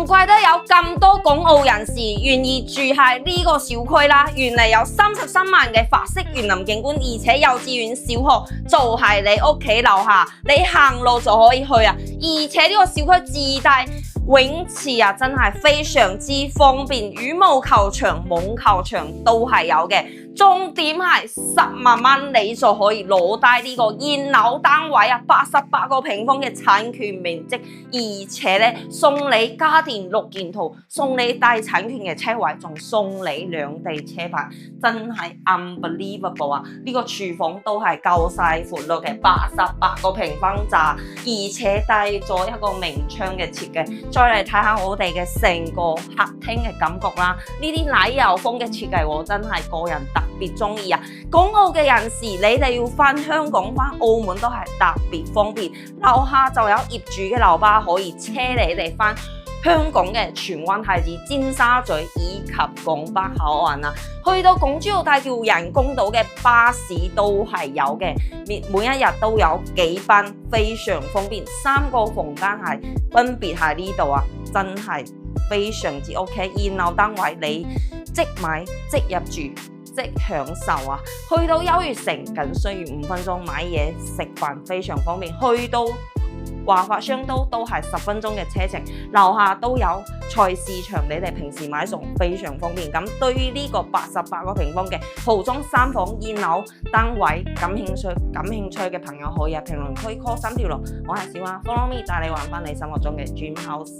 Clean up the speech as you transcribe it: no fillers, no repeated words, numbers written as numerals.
怪得有咁多港澳人士願意住喺呢個小區啦。原嚟有33萬嘅法式園林景觀，而且幼稚園、小學就係你屋企樓下，你行路就可以去啊。而且呢個小區自帶泳池啊，真係非常之方便，羽毛球場、網球場都係有嘅。重點係10萬蚊你就可以攞低呢個現樓單位啊，88個平方嘅產權面積，而且咧送你家電6件套，送你帶產權嘅車位，仲送你兩地車牌，真係 unbelievable 啊！呢個廚房都係夠晒闊落嘅88個平方咋，而且帶咗一個明窗嘅設計。再嚟睇下我哋嘅成個客廳嘅感覺啦，呢啲奶油風嘅設計我真係個人特別中意啊！港澳嘅人士，你哋要翻香港、翻澳門都係特別方便，樓下就有業主嘅樓巴可以車你哋翻香港嘅荃灣太子、尖沙咀以及港北口岸啊。去到港珠澳大橋人工島嘅巴士都係有嘅，每一日都有幾班，非常方便。3個房間係分別喺呢度啊，真係非常之 OK。現樓單位你即買即入住，即享受啊！去到優越城僅需要5分鐘，買嘢食飯非常方便。去到華發商都係10分鐘嘅車程，樓下都有菜市場，你哋平時買餸非常方便。咁對於呢個88個平方嘅豪裝3房現樓單位感興趣嘅朋友，可以喺評論區 call 3條路。我係小華 ，follow me 帶你玩翻你心目中嘅 dream house。